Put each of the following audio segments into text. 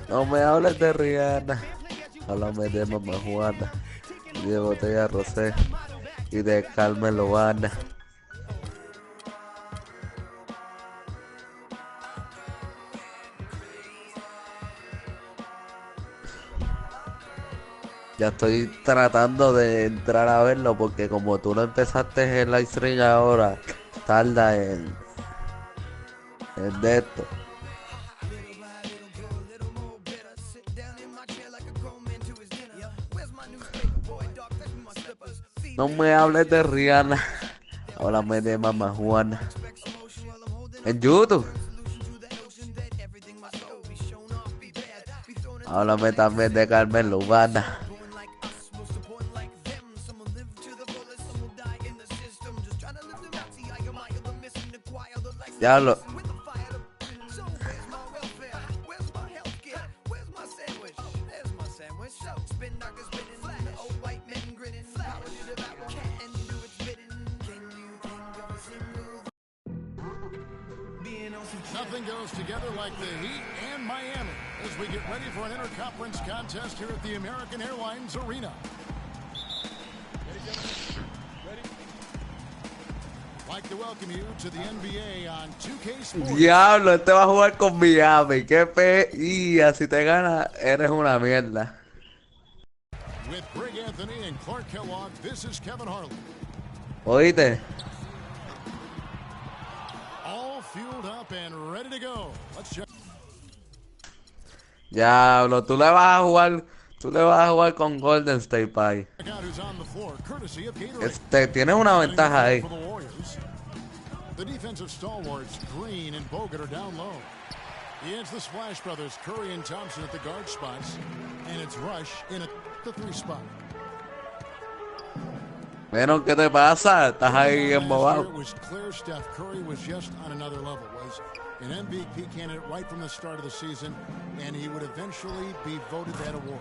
No me hables de Rihanna, háblame de Mamá Juana, y de Botella Rosé, y de Carmen Lobana. Ya estoy tratando de entrar a verlo porque como tú no empezaste el live stream ahora, tarda en de esto. No me hables de Rihanna, háblame de Mamá Juana. En YouTube, háblame también de Carmen Lubana. Diablo, Nothing goes together like the Heat and Miami as we get ready for an interconference contest here at the American Airlines Arena. Like to welcome you to the NBA on 2K Sports. diablo, este va a jugar con Miami. Qué pe... Y si te gana, eres una mierda. With Greg Anthony and Clark Kellogg, this is Kevin Harlan. ¿Oíste? All fueled up and ready to go. Let's check. Diablo, tú le vas a jugar con Golden State Pai. Check out who's on the floor, courtesy of Gatorade. Tienes una ventaja ahí. For the Warriors. The defensive stalwarts, Green and Bogut, are down low. It's the Splash Brothers, Curry and Thompson at the guard spots, and it's Rush in at the 3 spot. Menos, ¿qué te pasa? Estás ahí Last year, embobado. it was clear Steph Curry was just on another level. Was an MVP candidate right from the start of the season, and he would eventually be voted that award.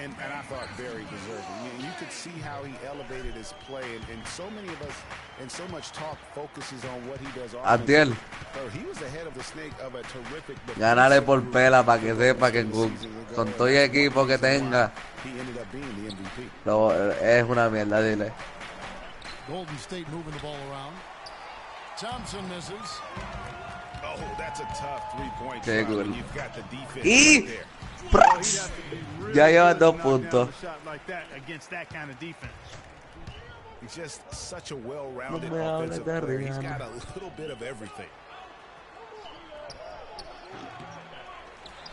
And I thought very deserving. You could see how he elevated his play, and so many of us, and so much talk focuses on what he does. Abdiel, So he was the head of the snake of a terrific. ganale por pela para que sepa que con todo el equipo que tenga, He ended up being the MVP. es una mierda, dile. Golden State moving the ball around. Thompson misses. Oh, that's a tough three-point Qué shot when cool. you've got the defense Y right there. ¡pras! Ya llevas 2 puntos. He's just such a well-rounded No me hables offensive de player. He's Rihanna. got a little bit of everything.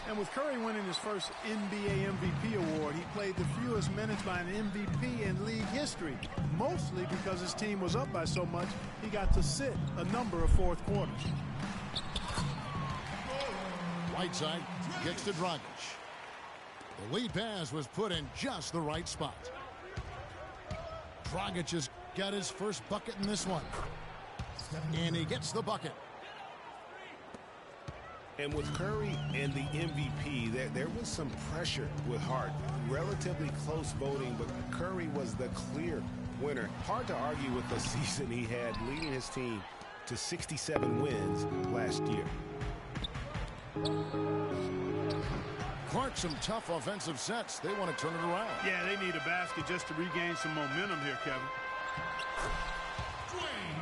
And with Curry winning his first NBA MVP award, he played the fewest minutes by an MVP in league history, mostly because his team was up by so much, he got to sit a number of fourth quarters. Whiteside kicks to Dragic. The lead pass was put in just the right spot. Dragic has got his first bucket in this one. And he gets the bucket. And with Curry and the MVP, there was some pressure with Hart. Relatively close voting, but Curry was the clear winner. Hard to argue with the season he had, leading his team to 67 wins last year. Clark, some tough offensive sets. They want to turn it around. Yeah, they need a basket just to regain some momentum here, Kevin.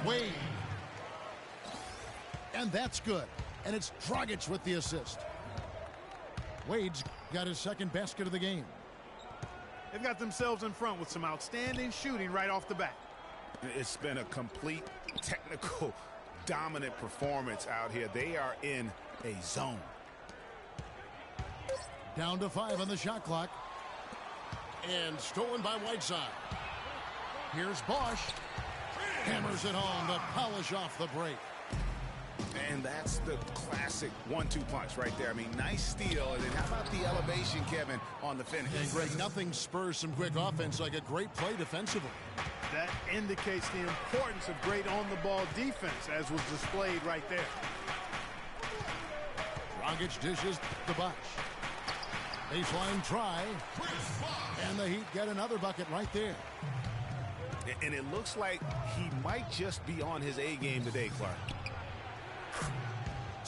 Wade. And that's good. And it's Dragic with the assist. Wade's got his second basket of the game. They've got themselves in front with some outstanding shooting right off the bat. It's been a complete technical dominant performance out here. They are in a zone. Down to 5 on the shot clock. And stolen by Whiteside. Here's Bosch. Hammers it home to polish off the break. And that's the classic 1-2 punch right there. I mean, nice steal. And then how about the elevation, Kevin, on the finish? And Greg, nothing spurs some quick offense like a great play defensively. That indicates the importance of great on-the-ball defense, as was displayed right there. Dragic dishes to Bosch. Baseline try. And the Heat get another bucket right there. And it looks like he might just be on his A game today, Clark.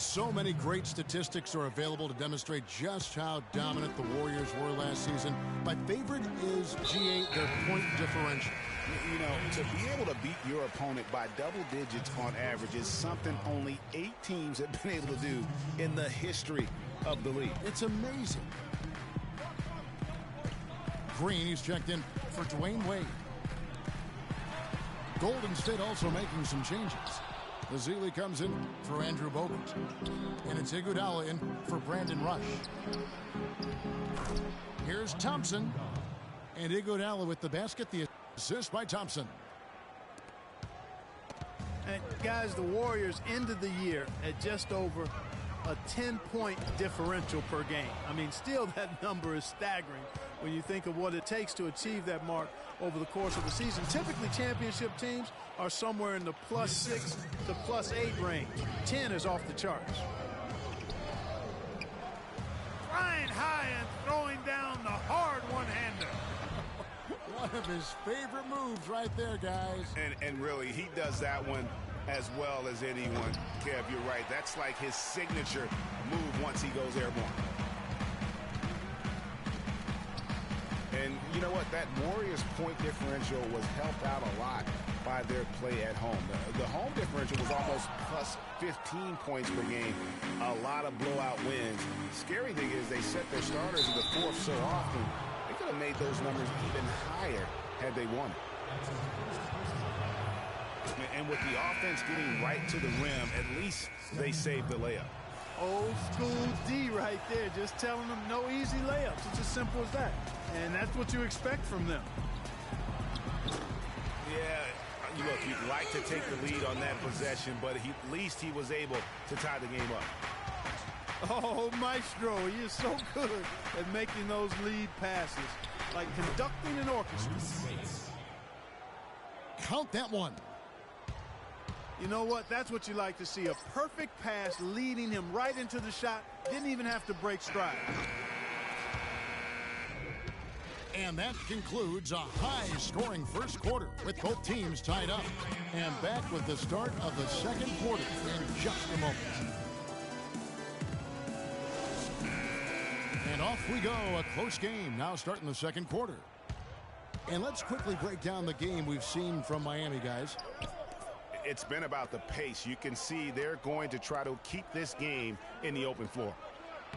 So many great statistics are available to demonstrate just how dominant the Warriors were last season. My favorite is GA, their point differential. You know, to be able to beat your opponent by double digits on average is something only 8 teams have been able to do in the history of the league. It's amazing. Green, he's checked in for Dwayne Wade. Golden State also making some changes. Ezeli comes in for Andrew Bogut. And it's Iguodala in for Brandon Rush. Here's Thompson. And Iguodala with the basket, the assist by Thompson. And guys, the Warriors ended the year at just over a 10-point differential per game. I mean, still that number is staggering when you think of what it takes to achieve that mark over the course of the season. Typically, championship teams are somewhere in the +6 to +8 range. 10 is off the charts. Flying high and throwing down the hard one-hander. One of his favorite moves right there, guys. And really, he does that one as well as anyone. Kev, you're right. That's like his signature move once he goes airborne. And you know what? That Warriors point differential was helped out a lot by their play at home. The home differential was almost +15 points per game. A lot of blowout wins. Scary thing is they set their starters in the fourth so often. They could have made those numbers even higher had they won. And with the offense getting right to the rim, at least they saved the layup. Old school D right there, just telling them no easy layups. It's as simple as that. And that's what you expect from them. Yeah, look, you'd like to take the lead on that possession, but at least he was able to tie the game up. Oh, Maestro, he is so good at making those lead passes, like conducting an orchestra. Count that one. You know what? That's what you like to see. A perfect pass leading him right into the shot. Didn't even have to break stride. And that concludes a high-scoring first quarter with both teams tied up. And back with the start of the second quarter in just a moment. And off we go, a close game now starting the second quarter. And let's quickly break down the game we've seen from Miami, guys. It's been about the pace. You can see they're going to try to keep this game in the open floor.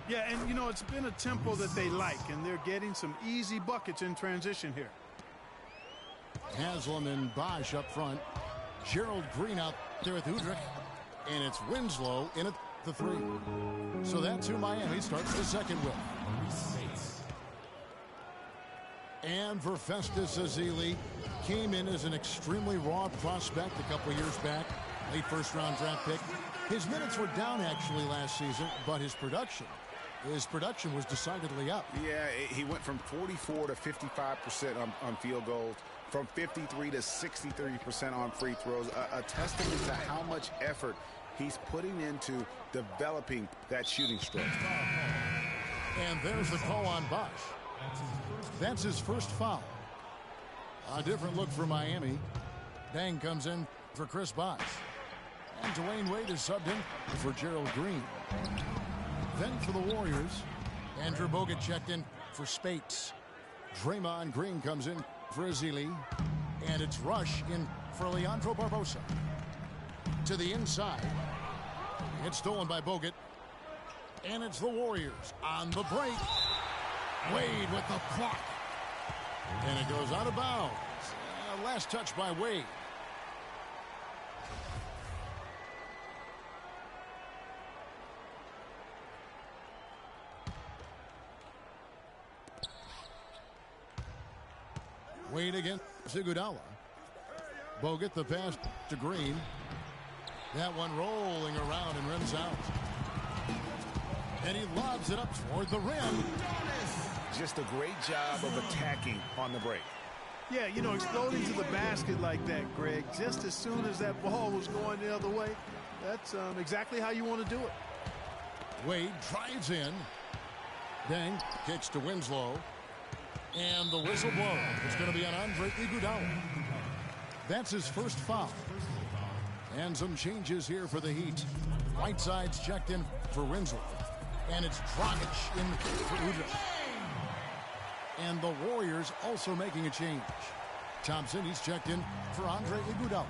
Yeah, and, you know, it's been a tempo that they like, and they're getting some easy buckets in transition here. Haslam and Bosch up front. Gerald Green out there with Udrich. And it's Winslow in at the 3. So that's who Miami starts the second with. And for Festus Ezeli, came in as an extremely raw prospect a couple years back, late first-round draft pick. His minutes were down actually last season, but his production was decidedly up. Yeah, he went from 44 to 55% on field goals, from 53 to 63% on free throws, a testament to how much effort he's putting into developing that shooting stroke. And there's the call on Bosch. That's his first foul. A different look for Miami. Dang comes in for Chris Bosh. And Dwayne Wade is subbed in for Gerald Green. Then for the Warriors, Andrew Bogut checked in for Spates. Draymond Green comes in for Ezeli. And it's Rush in for Leandro Barbosa. To the inside. It's stolen by Bogut. And it's the Warriors on the break. Wade with the block. And it goes out of bounds. Last touch by Wade. Wade against Iguodala. Bogut the pass to Green. That one rolling around and rims out. And he lobs it up toward the rim. Just a great job of attacking on the break. Yeah, you know, exploding to the basket like that, Greg, just as soon as that ball was going the other way, that's exactly how you want to do it. Wade drives in. Deng kicks to Winslow. And the whistle blows. It's going to be on Andre Iguodala. That's his first foul. And some changes here for the Heat. Whiteside's checked in for Winslow. And it's Dragic in for Udoka. And the Warriors also making a change. Thompson, he's checked in for Andre Iguodala.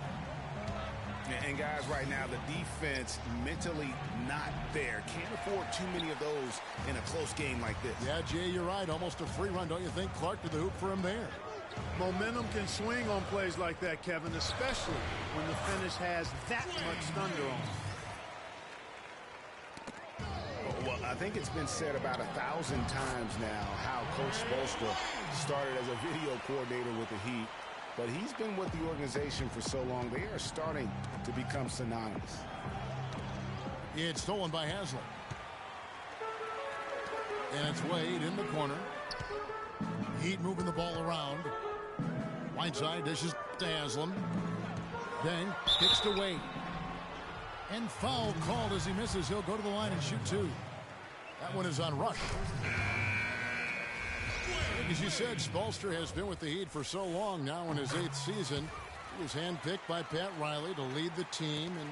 And guys, right now, the defense mentally not there. Can't afford too many of those in a close game like this. Yeah, Jay, you're right. Almost a free run, don't you think? Clark to the hoop for him there. Momentum can swing on plays like that, Kevin, especially when the finish has that much thunder on it. Well, I think it's been said about 1,000 times now how Coach Spoelstra started as a video coordinator with the Heat. But he's been with the organization for so long, they are starting to become synonymous. It's stolen by Haslem. And it's Wade in the corner. Heat moving the ball around. Whiteside dishes to Haslem. Then kicks to Wade. And foul called as he misses. He'll go to the line and shoot two. That one is on Rush. As you said, Spoelstra has been with the Heat for so long now in his 8th season. He was handpicked by Pat Riley to lead the team, and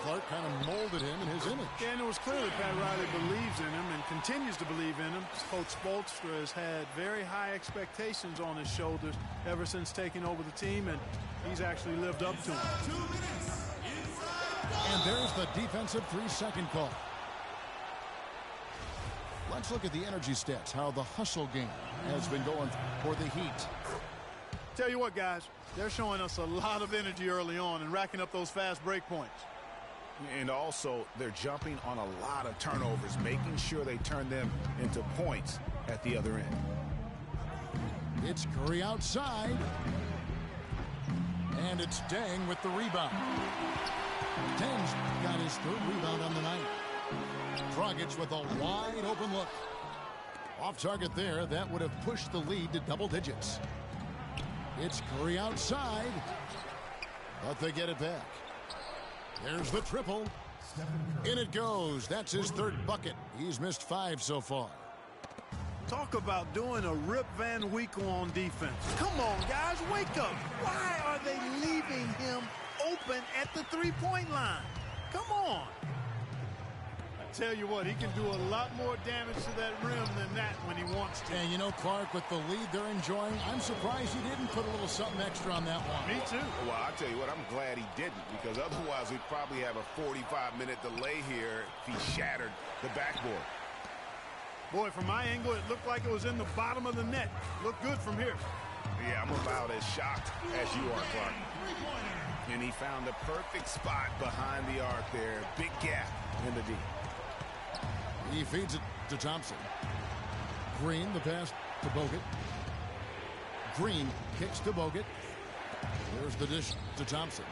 Clark kind of molded him in his image. Yeah, and it was clear that Pat Riley believes in him and continues to believe in him. Coach Spoelstra has had very high expectations on his shoulders ever since taking over the team, and he's actually lived up to them. And there's the defensive 3-second call. Let's look at the energy stats, how the hustle game has been going for the Heat. Tell you what, guys, they're showing us a lot of energy early on and racking up those fast break points. And also, they're jumping on a lot of turnovers, making sure they turn them into points at the other end. It's Curry outside. And it's Deng with the rebound. Deng's got his 3rd rebound on the night. Dragic with a wide open look. Off target there. That would have pushed the lead to double digits. It's Curry outside. But they get it back. There's the triple. In it goes. That's his 3rd bucket. He's missed 5 so far. Talk about doing a Rip Van Winkle on defense. Come on, guys, wake up. Why are they leaving him open at the three-point line? Come on. Tell you what, he can do a lot more damage to that rim than that when he wants to. And you know, Clark, with the lead they're enjoying, I'm surprised he didn't put a little something extra on that one. Me too. Well, I'll tell you what, I'm glad he didn't, because otherwise we'd probably have a 45-minute delay here if he shattered the backboard. Boy, from my angle, it looked like it was in the bottom of the net. Looked good from here. Yeah, I'm about as shocked as you are, Clark. And he found the perfect spot behind the arc there. Big gap in the D. He feeds it to Thompson. Green, the pass to Bogut. Green kicks to Bogut. There's the dish to Thompson.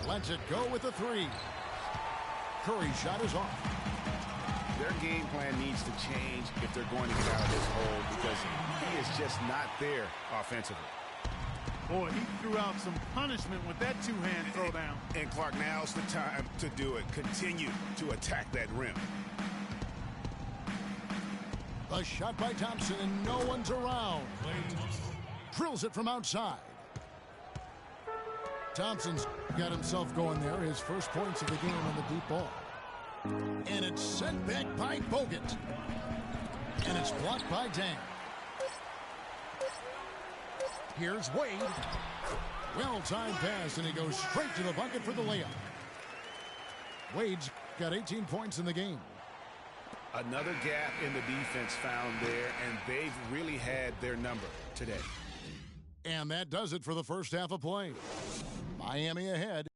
Lets it go with the 3. Curry shot is off. Their game plan needs to change if they're going to get out of this hole, because he is just not there offensively. Boy, he threw out some punishment with that 2-hand throwdown. And Clark, now's the time to do it. Continue to attack that rim. A shot by Thompson, and no one's around. Drills it from outside. Thompson's got himself going there. His first points of the game on the deep ball. And it's sent back by Bogut. And it's blocked by Deng. Here's Wade. Well-timed pass, and he goes straight to the bucket for the layup. Wade's got 18 points in the game. Another gap in the defense found there, and they've really had their number today. And that does it for the first half of play. Miami ahead.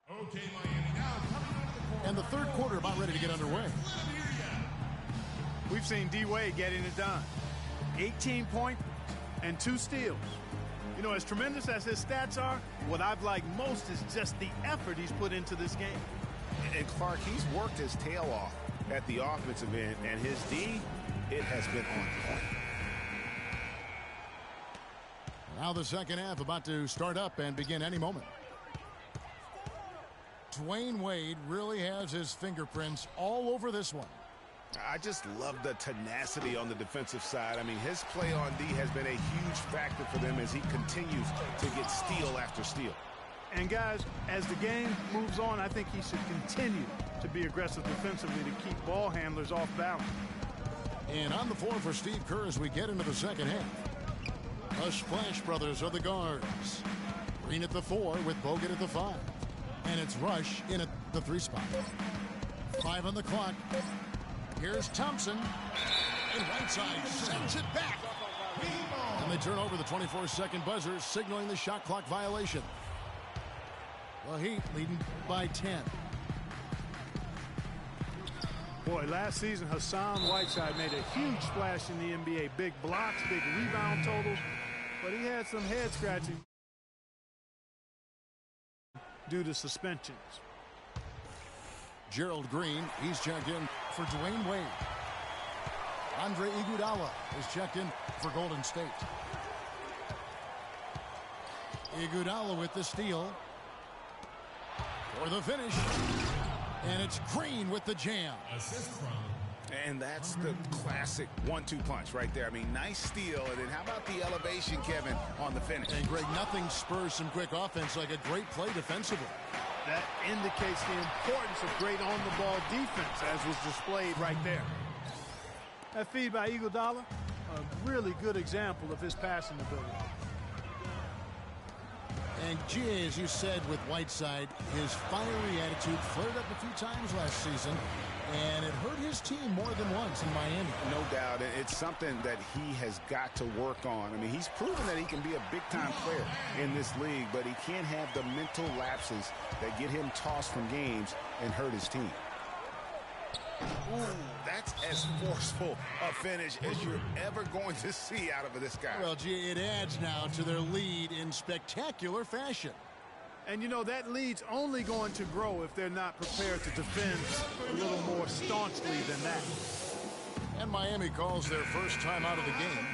Okay, Miami, now coming out of the court. And the third quarter about ready to get underway. We've seen D-Wade getting it done. 18 points and 2 steals. You know, as tremendous as his stats are, what I've liked most is just the effort he's put into this game. And Clark, he's worked his tail off at the offensive end, and his D, it has been on point. Now the second half about to start up and begin any moment. Dwayne Wade really has his fingerprints all over this one. I just love the tenacity on the defensive side. I mean, his play on D has been a huge factor for them as he continues to get steal after steal. And guys, as the game moves on, I think he should continue to be aggressive defensively to keep ball handlers off balance. And on the floor for Steve Kerr as we get into the second half. The Splash Brothers are the guards. Green at the 4 with Bogut at the 5. And it's Rush in at the 3 spot. 5 on the clock. Here's Thompson. And Whiteside sends it back. And they turn over the 24-second buzzer, signaling the shot clock violation. The Heat leading by 10. Boy, last season, Hassan Whiteside made a huge splash in the NBA. Big blocks, big rebound totals. But he had some head scratching due to suspensions. Gerald Green, he's checked in for Dwayne Wade. Andre Iguodala is checked in for Golden State. Iguodala with the steal. For the finish. And it's Green with the jam. And that's the classic 1-2 punch right there. I mean, nice steal. And then how about the elevation, Kevin, on the finish? And Greg, nothing spurs some quick offense like a great play defensively. That indicates the importance of great on-the-ball defense, as was displayed right there. That feed by Iguodala, a really good example of his passing ability. And gee, as you said with Whiteside, his fiery attitude flared up a few times last season, and it hurt his team more than once in Miami. No doubt. It's something that he has got to work on. I mean, he's proven that he can be a big-time player in this league, but he can't have the mental lapses that get him tossed from games and hurt his team. Ooh, that's as forceful a finish as you're ever going to see out of this guy. Well, gee, it adds now to their lead in spectacular fashion. And, you know, that lead's only going to grow if they're not prepared to defend a little more staunchly than that. And Miami calls their first time out of the game.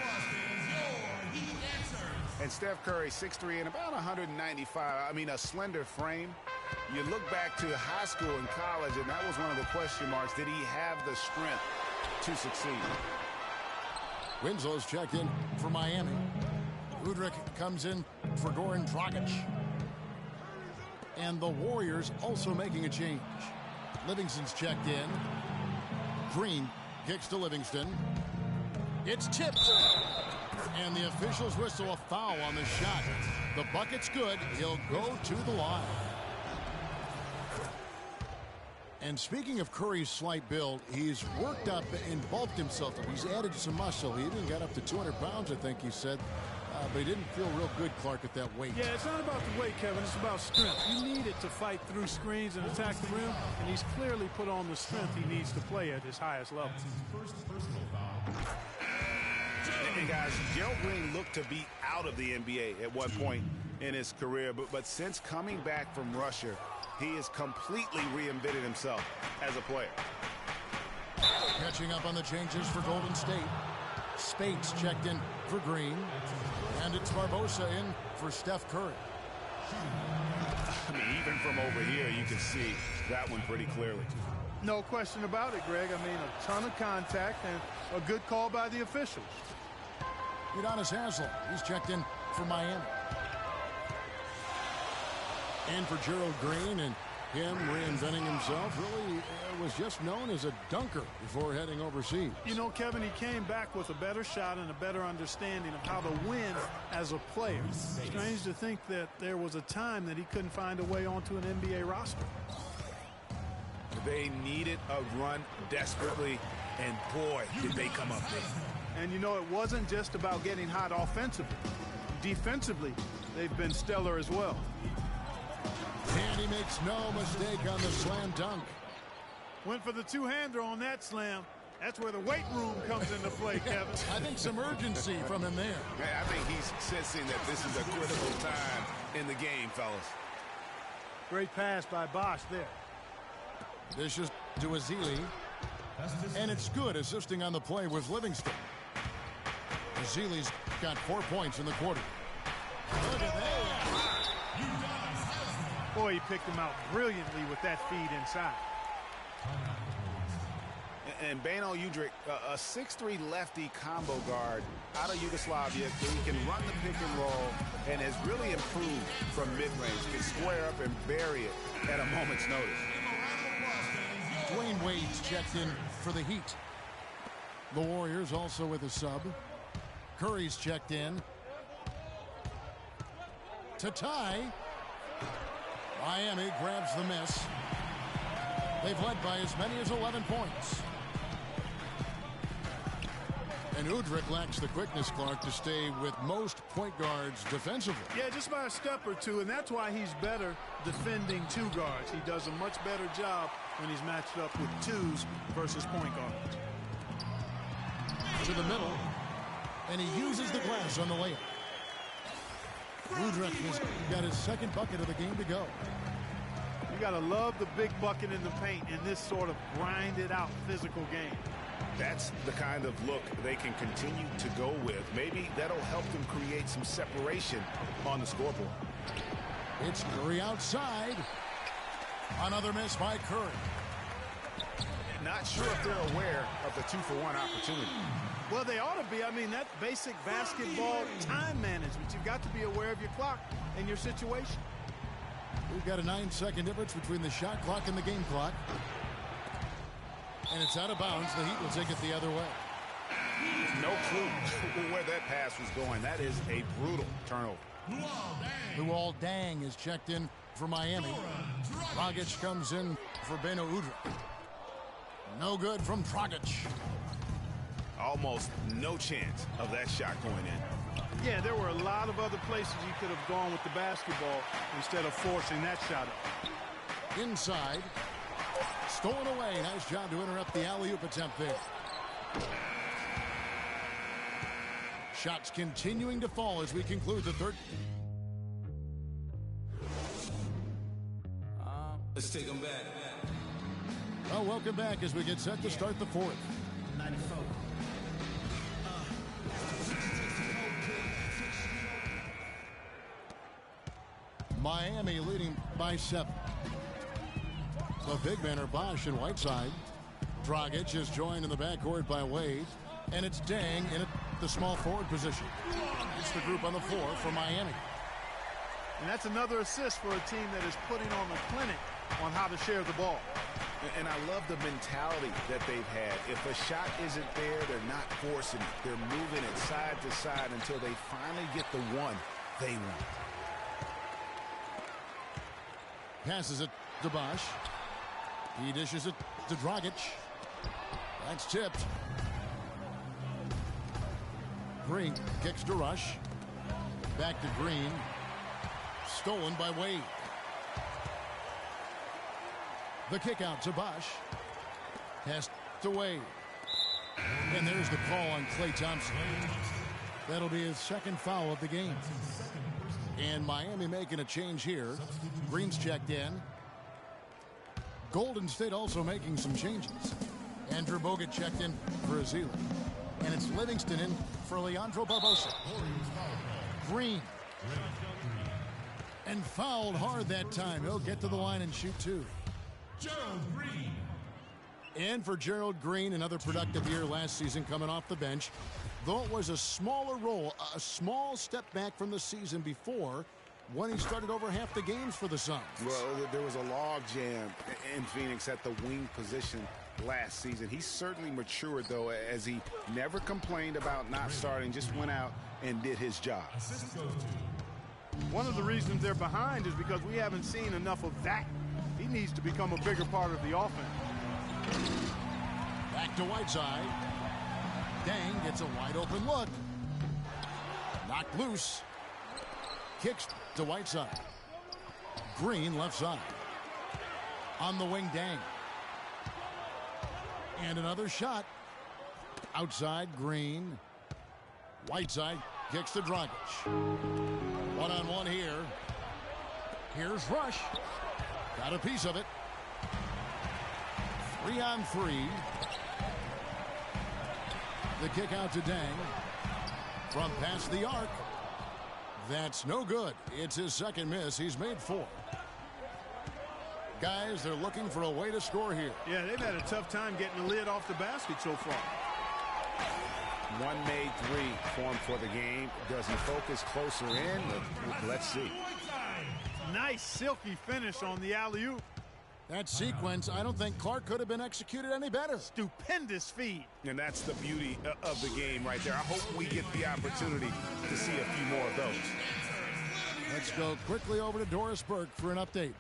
And Steph Curry, 6'3" and about 195. I mean, a slender frame. You look back to high school and college, and that was one of the question marks. Did he have the strength to succeed? Winslow's check in for Miami. Udrih comes in for Goran Dragic. And the Warriors also making a change. Livingston's checked in. Green kicks to Livingston. It's tipped. And the officials whistle a foul on the shot. The bucket's good. He'll go to the line. And speaking of Curry's slight build, he's worked up and bulked himself up. He's added some muscle. He even got up to 200 pounds, I think he said. But he didn't feel real good, Clark, at that weight. Yeah, it's not about the weight, Kevin. It's about strength. You need it to fight through screens and attack the rim, and he's clearly put on the strength he needs to play at his highest level. And guys, Gerald Green looked to be out of the NBA at one point in his career, but since coming back from Russia, he has completely reinvented himself as a player. Catching up on the changes for Golden State. Spates checked in for Green. And it's Barbosa in for Steph Curry. I mean, even from over here, you can see that one pretty clearly. No question about it, Greg. I mean, a ton of contact and a good call by the officials. Udonis Haslem, he's checked in for Miami. And for Gerald Green, and him reinventing himself, really was just known as a dunker before heading overseas. You know, Kevin, he came back with a better shot and a better understanding of how to win as a player. Strange to think that there was a time that he couldn't find a way onto an NBA roster. They needed a run desperately, and boy, did they come up big. And, you know, it wasn't just about getting hot offensively. Defensively, they've been stellar as well. And he makes no mistake on the slam dunk. Went for the two-hander on that slam. That's where the weight room comes into play, Kevin. I think some urgency from him there. I think he's sensing that this is a critical time in the game, fellas. Great pass by Bosch there. Dishes to Ezeli. And it's good, assisting on the play with Livingston. Ezeli's got 4 points in the quarter. Look at that. Boy, he picked him out brilliantly with that feed inside. And Beno Udrih, a 6'3 lefty combo guard out of Yugoslavia. He can run the pick and roll and has really improved from mid-range. Can square up and bury it at a moment's notice. Dwayne Wade's checked in for the Heat. The Warriors also with a sub. Curry's checked in to tie. Miami grabs the miss. They've led by as many as 11 points. And Udrih lacks the quickness, Clark, to stay with most point guards defensively. Yeah, just by a step or two, and that's why he's better defending two guards. He does a much better job when he's matched up with twos versus point guards. To the middle, and he uses the glass on the layup. Udrih has got his second bucket of the game to go. You got to love the big bucket in the paint in this sort of grinded-out physical game. That's the kind of look they can continue to go with. Maybe that'll help them create some separation on the scoreboard. It's Curry outside. Another miss by Curry. Not sure if they're aware of the 2-for-1 opportunity. Well, they ought to be. I mean, that's basic basketball time management. You've got to be aware of your clock and your situation. We've got a 9-second difference between the shot clock and the game clock. And it's out of bounds. The Heat will take it the other way. No clue where that pass was going. That is a brutal turnover. Luol Deng is checked in for Miami. Dragic comes in for Beno Udrih. No good from Dragic. Almost no chance of that shot going in. Yeah, there were a lot of other places you could have gone with the basketball instead of forcing that shot up. Inside. Stolen away. Nice job to interrupt the alley-oop attempt there. Shots continuing to fall as we conclude the third. Let's take them back. Well, welcome back as we get set to start the fourth. 94. Miami leading by 7. The big men are Bosch and Whiteside. Dragic is joined in the backcourt by Wade. And it's Deng in the small forward position. It's the group on the floor for Miami. And that's another assist for a team that is putting on the clinic on how to share the ball. And I love the mentality that they've had. If a shot isn't there, they're not forcing it. They're moving it side to side until they finally get the one they want. Passes it to Bosch. He dishes it to Dragic. That's tipped. Green kicks to Rush. Back to Green. Stolen by Wade. The kick out to Bosch. Pass to Wade. And there's the call on Klay Thompson. That'll be his second foul of the game. And Miami making a change here. Green's checked in. Golden State also making some changes. Andrew Bogut checked in for Azili. And it's Livingston in for Leandro Barbosa. Green. And fouled hard that time. He'll get to the line and shoot two. Gerald Green. And for Gerald Green, another productive year last season coming off the bench. Though it was a smaller role, a small step back from the season before when he started over half the games for the Suns. Well, there was a log jam in Phoenix at the wing position last season. He certainly matured, though, as he never complained about not starting, just went out and did his job. One of the reasons they're behind is because we haven't seen enough of that. He needs to become a bigger part of the offense. Back to Whiteside. Deng gets a wide open look. Knocked loose. Kicks to Whiteside. Green left side. On the wing, Deng. And another shot. Outside, Green. Whiteside kicks to Dragic. One-on-one here. Here's Rush. Got a piece of it. 3-on-3. The kick out to Deng. From past the arc. That's no good. It's his second miss. He's made 4. Guys, they're looking for a way to score here. Yeah, they've had a tough time getting the lid off the basket so far. One made 3 for him for the game. Does he focus closer in? Let's see. Nice silky finish on the alley-oop. That sequence, I don't think Clark could have been executed any better. Stupendous feed. And that's the beauty of the game right there. I hope we get the opportunity to see a few more of those. Let's go quickly over to Doris Burke for an update.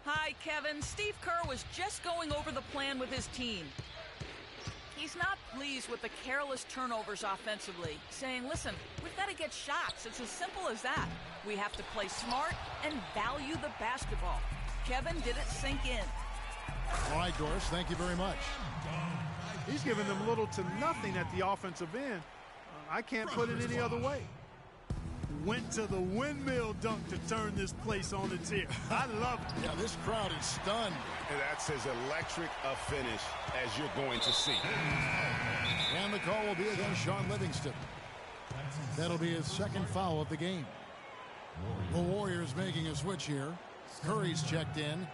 Hi, Kevin. Steve Kerr was just going over the plan with his team. He's not pleased with the careless turnovers offensively, saying, listen, we've got to get shots. It's as simple as that. We have to play smart and value the basketball. Kevin, did it sink in? All right, Doris, thank you very much. He's giving them little to nothing at the offensive end. I can't put it any other way. Went to the windmill dunk to turn this place on its ear. I love it. Yeah, this crowd is stunned. And that's as electric a finish as you're going to see. And the call will be against Sean Livingston. That'll be his second foul of the game. The Warriors making a switch here. Curry's checked in.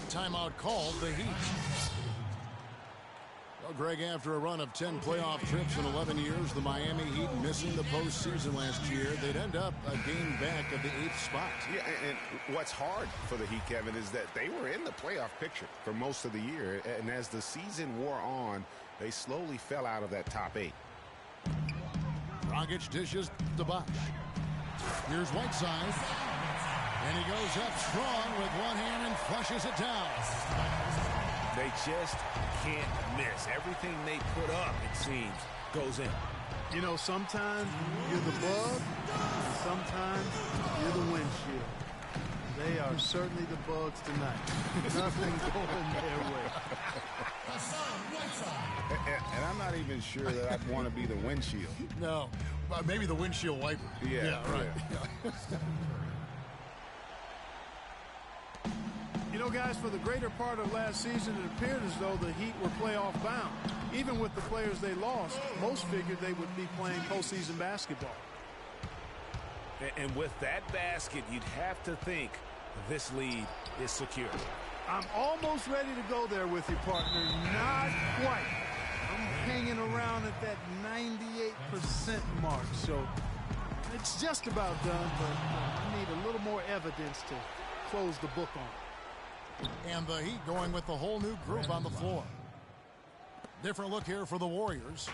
Timeout called, the Heat. Well, Greg, after a run of 10 playoff trips in 11 years, the Miami Heat missing the postseason last year, they'd end up a game back of the 8th spot. Yeah, and what's hard for the Heat, Kevin, is that they were in the playoff picture for most of the year. And as the season wore on, they slowly fell out of that top 8. Dragic dishes to Bosh. Here's Whiteside. And he goes up strong with one hand and flushes it down. They just can't miss. Everything they put up, it seems, goes in. You know, sometimes you're the bug, and sometimes you're the windshield. They are certainly the bugs tonight. Nothing going their way. And I'm not even sure that I'd want to be the windshield. No, maybe the windshield wiper. Yeah, right. Yeah. You know, guys, for the greater part of last season, it appeared as though the Heat were playoff bound. Even with the players they lost, most figured they would be playing postseason basketball. And with that basket, you'd have to think this lead is secure. I'm almost ready to go there with you, partner. Not quite. I'm hanging around at that 98% mark, so it's just about done, but I need a little more evidence to close the book on it. And the Heat going with the whole new group on the floor. Different look here for the Warriors.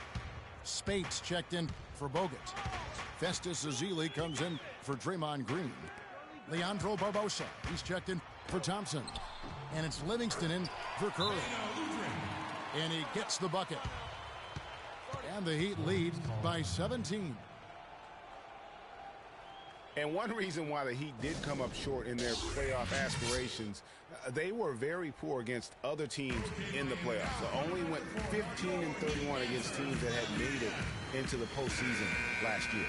Spates checked in for Bogut. Festus Ezeli comes in for Draymond Green. Leandro Barbosa, he's checked in for Thompson. And it's Livingston in for Curry. And he gets the bucket. And the Heat lead by 17. And one reason why the Heat did come up short in their playoff aspirations, they were very poor against other teams in the playoffs. They only went 15-31 against teams that had made it into the postseason last year.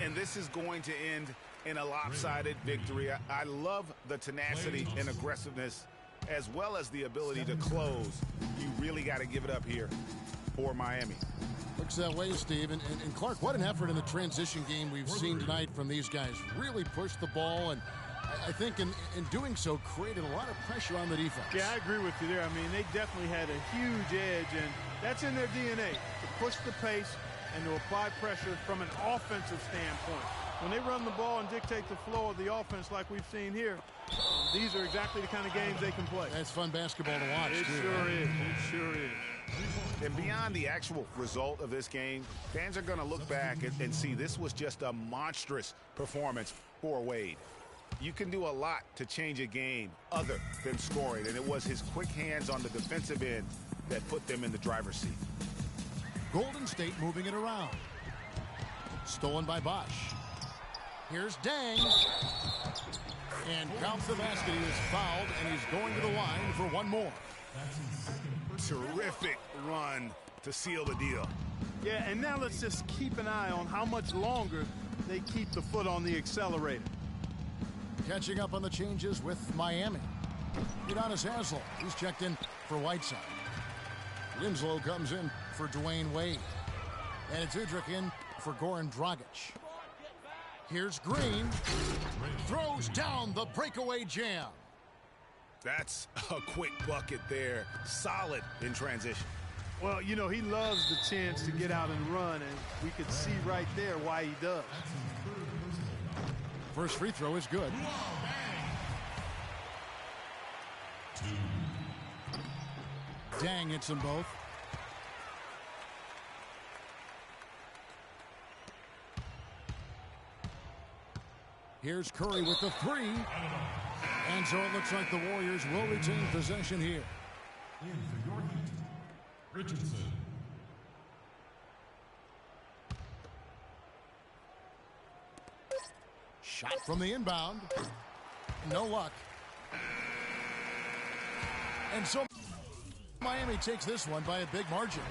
And this is going to end in a lopsided victory. I love the tenacity and aggressiveness as well as the ability to close. You really got to give it up here for Miami. Looks that way, Steve. And Clark, what an effort in the transition game we've seen tonight from these guys. Really pushed the ball, and I think in doing so created a lot of pressure on the defense. Yeah, I agree with you there. I mean, they definitely had a huge edge, and that's in their DNA, to push the pace and to apply pressure from an offensive standpoint. When they run the ball and dictate the flow of the offense like we've seen here, these are exactly the kind of games they can play. That's fun basketball to watch, It sure is. It sure is. And beyond the actual result of this game, fans are going to look back and see this was just a monstrous performance for Wade. You can do a lot to change a game other than scoring, and it was his quick hands on the defensive end that put them in the driver's seat. Golden State moving it around. Stolen by Bosh. Here's Dang. And counts the basket. He is fouled, and he's going to the line for one more. Terrific run to seal the deal. Yeah, and now let's just keep an eye on how much longer they keep the foot on the accelerator. Catching up on the changes with Miami. Udonis Haslem, he's checked in for Whiteside. Winslow comes in for Dwayne Wade. And it's Udrich in for Goran Dragic. Here's Green. Throws down the breakaway jam. That's a quick bucket there. Solid in transition. Well, you know, he loves the chance to get out and run, and we could see right there why he does. First free throw is good. Dang hits them both. Here's Curry with the three. And so it looks like the Warriors will retain possession here. In for your Heat, Richardson. Shot from the inbound. No luck. And so Miami takes this one by a big margin.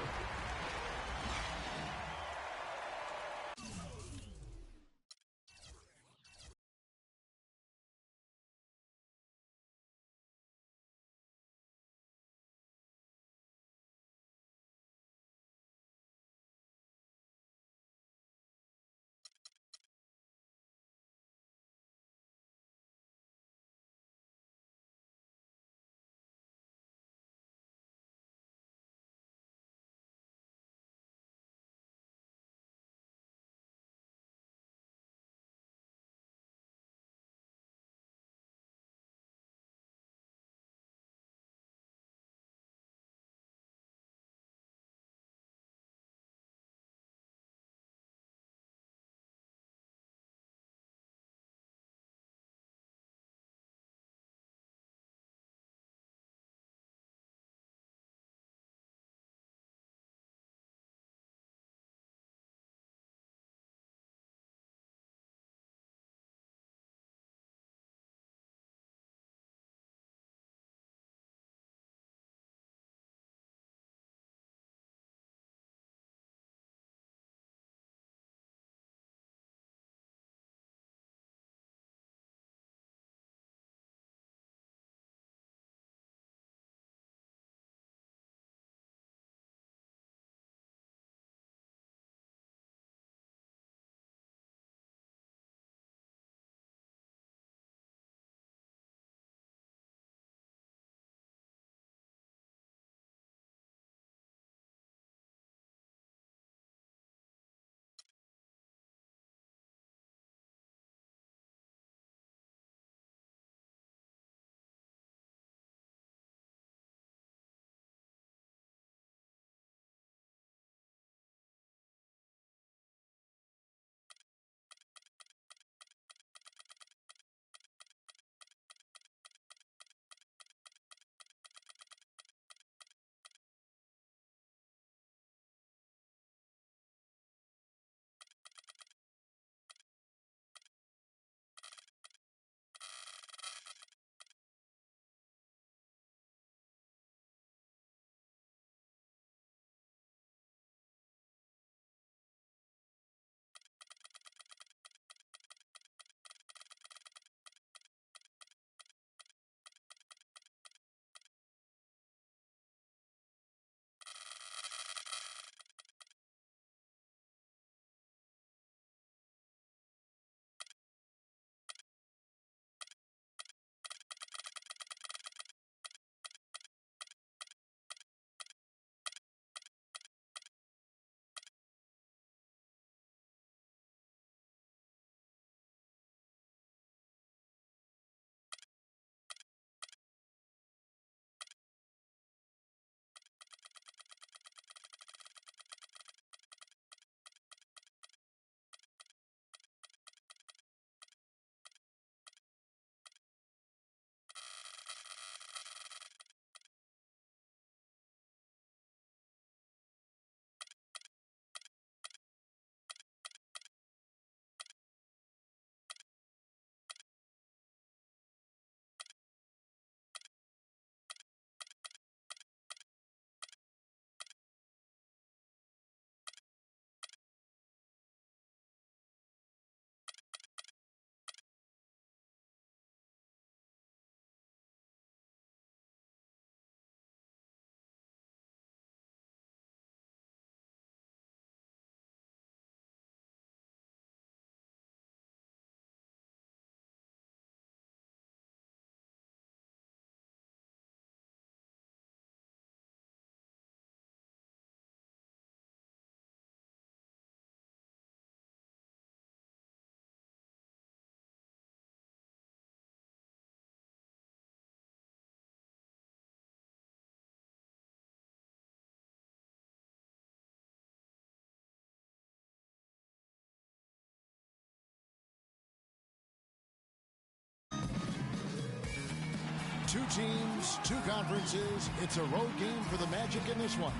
Two teams, two conferences. It's a road game for the Magic in this one.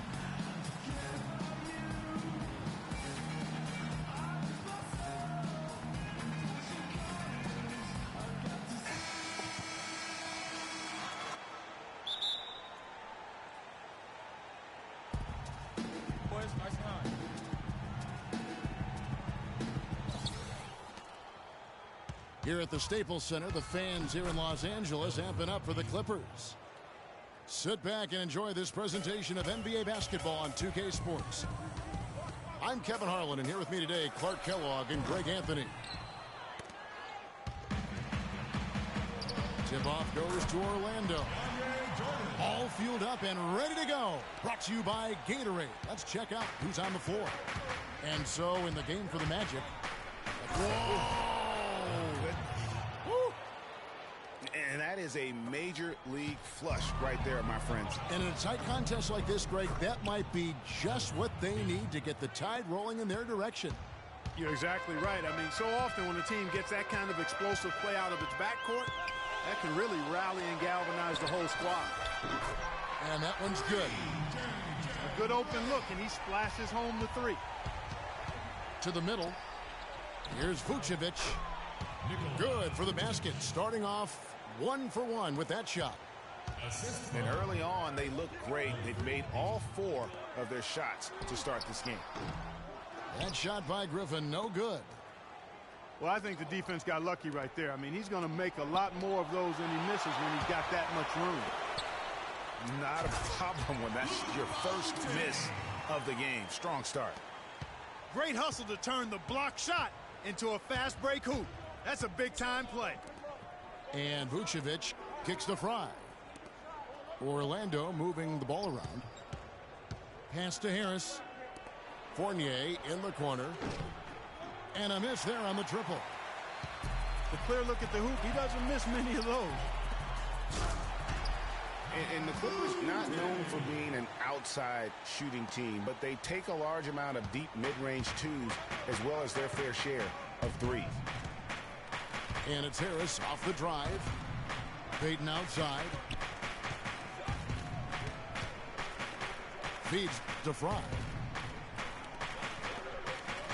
Here at the Staples Center, the fans here in Los Angeles amping up for the Clippers. Sit back and enjoy this presentation of NBA basketball on 2K Sports. I'm Kevin Harlan, and here with me today, Clark Kellogg and Greg Anthony. Tip-off goes to Orlando. All fueled up and ready to go. Brought to you by Gatorade. Let's check out who's on the floor. And so in the game for the Magic. Whoa! And that is a major league flush right there, my friends. And in a tight contest like this, Greg, that might be just what they need to get the tide rolling in their direction. You're exactly right. I mean, so often when a team gets that kind of explosive play out of its backcourt, that can really rally and galvanize the whole squad. And that one's good. A good open look, and he splashes home the three. To the middle. Here's Vucevic. Good for the basket. Starting off 1 for 1 with that shot. And early on, they look great. They've made all 4 of their shots to start this game. That shot by Griffin, no good. Well, I think the defense got lucky right there. I mean, he's going to make a lot more of those than he misses when he's got that much room. Not a problem when that's your first miss of the game. Strong start. Great hustle to turn the block shot into a fast break hoop. That's a big-time play. And Vucevic kicks the fry. Orlando moving the ball around. Pass to Harris. Fournier in the corner. And a miss there on the triple. The clear look at the hoop. He doesn't miss many of those. And the Clippers not known for being an outside shooting team, but they take a large amount of deep mid-range twos as well as their fair share of threes. And it's Harris off the drive. Payton outside. Feeds to Fry.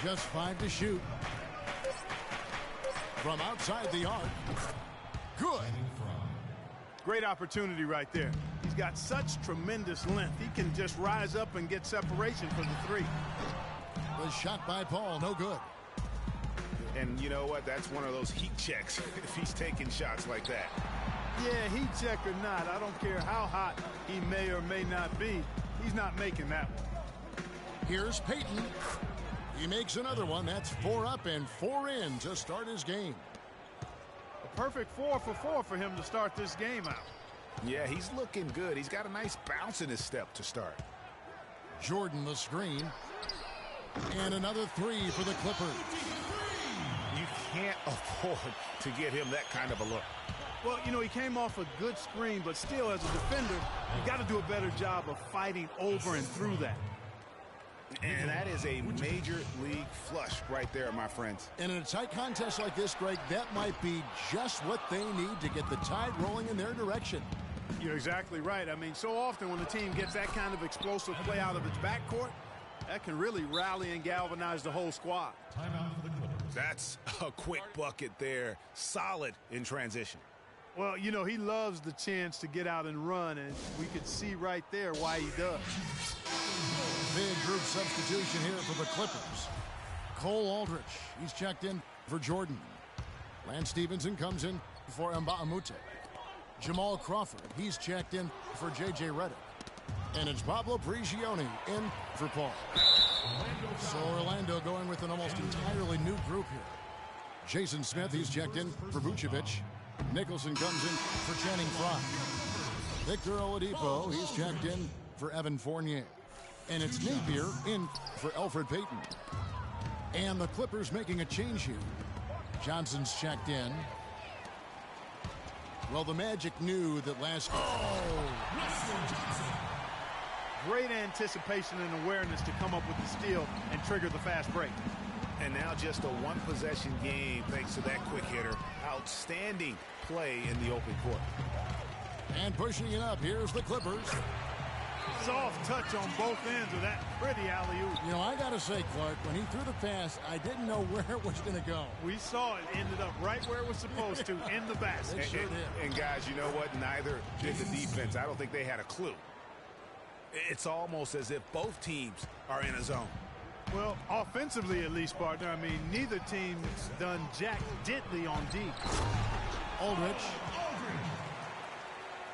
Just 5 to shoot. From outside the arc. Good. Great opportunity right there. He's got such tremendous length. He can just rise up and get separation for the three. The shot by Paul, no good. And you know what? That's one of those heat checks if he's taking shots like that. Yeah, heat check or not, I don't care how hot he may or may not be. He's not making that one. Here's Payton. He makes another one. That's 4 up and 4 in to start his game. A perfect 4 for 4 for him to start this game out. Yeah, he's looking good. He's got a nice bounce in his step to start. Jordan the screen. And another 3 for the Clippers. You can't afford to get him that kind of a look. Well, you know, he came off a good screen, but still, as a defender, you got to do a better job of fighting over and through that. And that is a major league flush right there, my friends. And in a tight contest like this, Greg, that might be just what they need to get the tide rolling in their direction. You're exactly right. I mean, so often when the team gets that kind of explosive play out of its backcourt, that can really rally and galvanize the whole squad. Timeout for the Clippers. That's a quick bucket there. Solid in transition. Well, you know, he loves the chance to get out and run, and we could see right there why he does. Big group substitution here for the Clippers. Cole Aldrich, he's checked in for Jordan. Lance Stevenson comes in for Mbah a Moute. Jamal Crawford, he's checked in for J.J. Redick. And it's Pablo Prigioni in for Paul. So Orlando going with an almost entirely new group here. Jason Smith, he's checked in for Vucevic. Nicholson comes in for Channing Frye. Victor Oladipo, he's checked in for Evan Fournier. And it's Napier in for Elfrid Payton. And the Clippers making a change here. Johnson's checked in. Well, the Magic knew that last... Great anticipation and awareness to come up with the steal and trigger the fast break. And now just a one-possession game thanks to that quick hitter. Outstanding play in the open court. And pushing it up, here's the Clippers. Soft touch on both ends of that pretty alley-oop. You know, I got to say, Clark, when he threw the pass, I didn't know where it was going to go. We saw it. Ended up right where it was supposed to, in the basket. Sure did. And guys, you know what? Neither did the defense. I don't think they had a clue. It's almost as if both teams are in a zone. Well, offensively at least, partner. I mean, neither team's done jack diddly on D. Aldridge.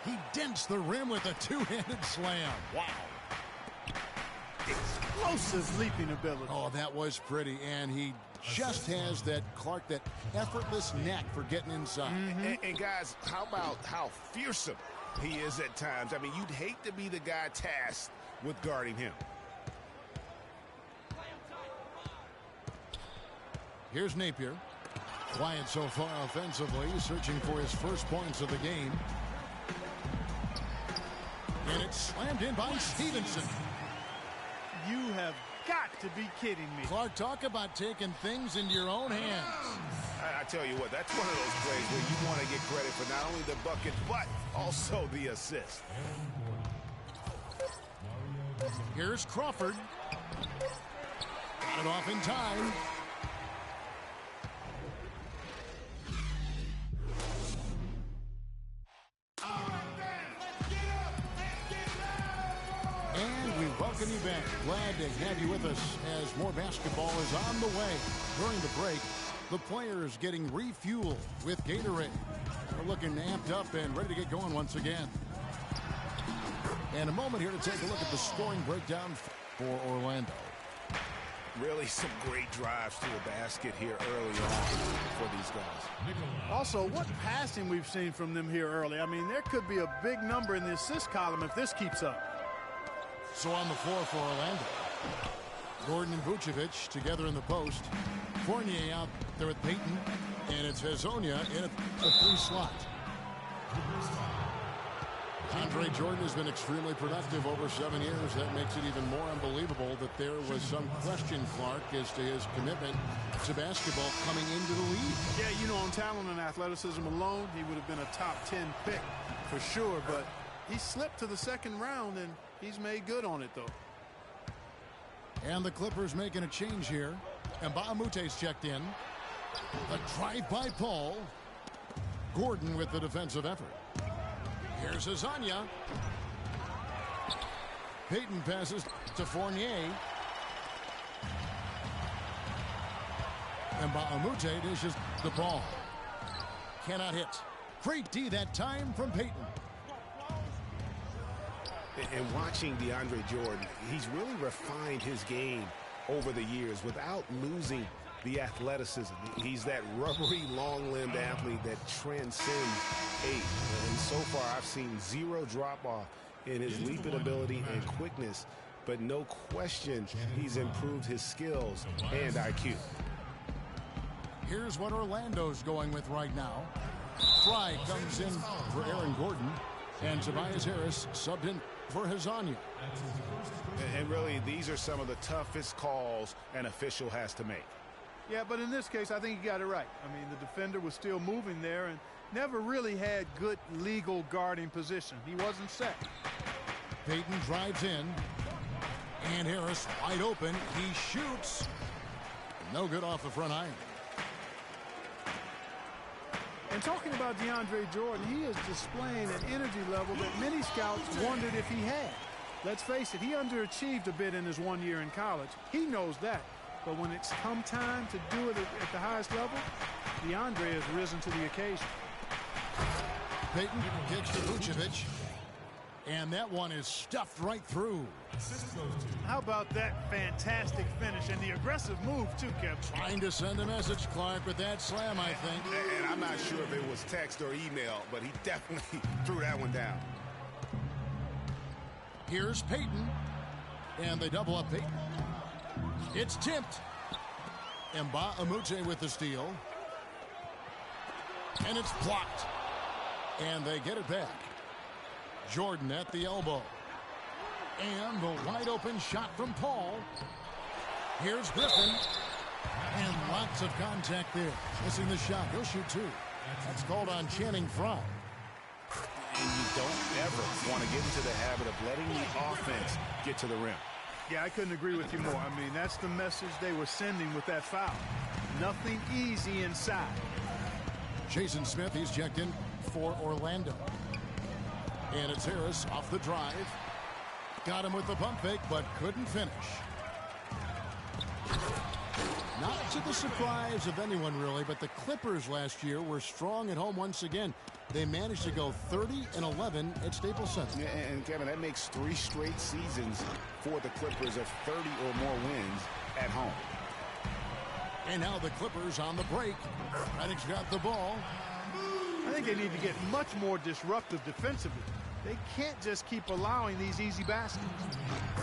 He dents the rim with a two-handed slam. Wow. Explosive leaping ability. Oh, that was pretty. And he just has that, Clark, that effortless knack for getting inside. And guys, how about how fearsome he is at times? I mean, you'd hate to be the guy tasked with guarding him. Here's Napier. Quiet so far offensively, searching for his first points of the game. And it's slammed in by Stevenson. You have got to be kidding me. Clark, talk about taking things into your own hands. I tell you what, that's one of those plays where you want to get credit for not only the bucket, but also the assist. Here's Crawford. Got it off in time. And we welcome you back. Glad to have you with us as more basketball is on the way. During the break, the players getting refueled with Gatorade. We're looking amped up and ready to get going once again. And a moment here to take a look at the scoring breakdown for Orlando. Really some great drives to the basket here early on for these guys. Also, what passing we've seen from them here early. I mean, there could be a big number in the assist column if this keeps up. So on the floor for Orlando, Gordon and Vucevic together in the post. Fournier out there with Payton, and it's Hezonja in a three slot. Andre Jordan has been extremely productive over 7 years. That makes it even more unbelievable that there was some question, Clark, as to his commitment to basketball coming into the league. Yeah, you know, on talent and athleticism alone, he would have been a top 10 pick for sure, but he slipped to the second round, and he's made good on it, though. And the Clippers making a change here. And Mbah a Moute's checked in. The drive by Paul. Gordon with the defensive effort. Here's Hezonja. Payton passes to Fournier. And Mbah a Moute dishes the ball. Cannot hit. Great D that time from Payton. And watching DeAndre Jordan, he's really refined his game over the years without losing the athleticism. He's that rubbery, long-limbed athlete that transcends age. And so far, I've seen zero drop-off in his leaping ability and quickness, but no question he's improved his skills and IQ. Here's what Orlando's going with right now. Fry comes in for Aaron Gordon, and Tobias Harris subbed in for Hezonja. And really, these are some of the toughest calls an official has to make. Yeah, but in this case, I think he got it right. I mean, the defender was still moving there and never really had good legal guarding position. He wasn't set. Payton drives in, and Harris wide open. He shoots. No good off the front iron. And talking about DeAndre Jordan, he is displaying an energy level that many scouts wondered if he had. Let's face it, he underachieved a bit in his 1 year in college. He knows that. But when it's come time to do it at the highest level, DeAndre has risen to the occasion. Payton kicks to Vucevic. And that one is stuffed right through. How about that fantastic finish and the aggressive move, too, Kevin? Trying to send a message, Clark, with that slam, I think. And I'm not sure if it was text or email, but he definitely threw that one down. Here's Payton. And they double up Payton. It's tipped. And Mbah a Moute with the steal. And it's blocked. And they get it back. Jordan at the elbow. And the wide open shot from Paul. Here's Griffin. And lots of contact there. Missing the shot. He'll shoot two. That's called on Channing Frye. and you don't ever want to get into the habit of letting the offense get to the rim. Yeah, I couldn't agree with you more. I mean, that's the message they were sending with that foul. Nothing easy inside. Jason Smith, he's checked in for Orlando. And it's Harris off the drive. Got him with the pump fake, but couldn't finish. Not to the surprise of anyone, really, but the Clippers last year were strong at home once again. They managed to go 30-11 at Staples Center. Yeah, and Kevin, that makes 3 straight seasons for the Clippers of 30 or more wins at home. And now the Clippers on the break. Reddick's got the ball. I think they need to get much more disruptive defensively. They can't just keep allowing these easy baskets.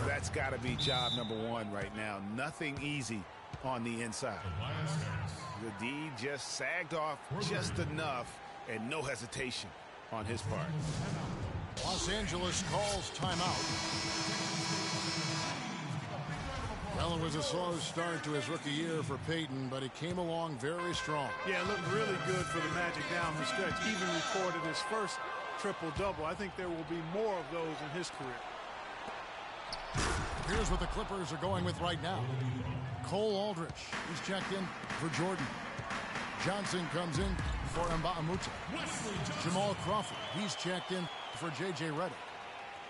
That's got to be job number 1 right now. Nothing easy on the inside. The D just sagged off just enough, and no hesitation on his part. Los Angeles calls timeout. Well, it was a slow start to his rookie year for Payton, but he came along very strong. Yeah, it looked really good for the Magic down the stretch. Even recorded his first triple-double. I think there will be more of those in his career. Here's what the Clippers are going with right now. Cole Aldrich, he's checked in for Jordan. Johnson comes in for Mbamute. Jamal Crawford, he's checked in for J.J. Redick.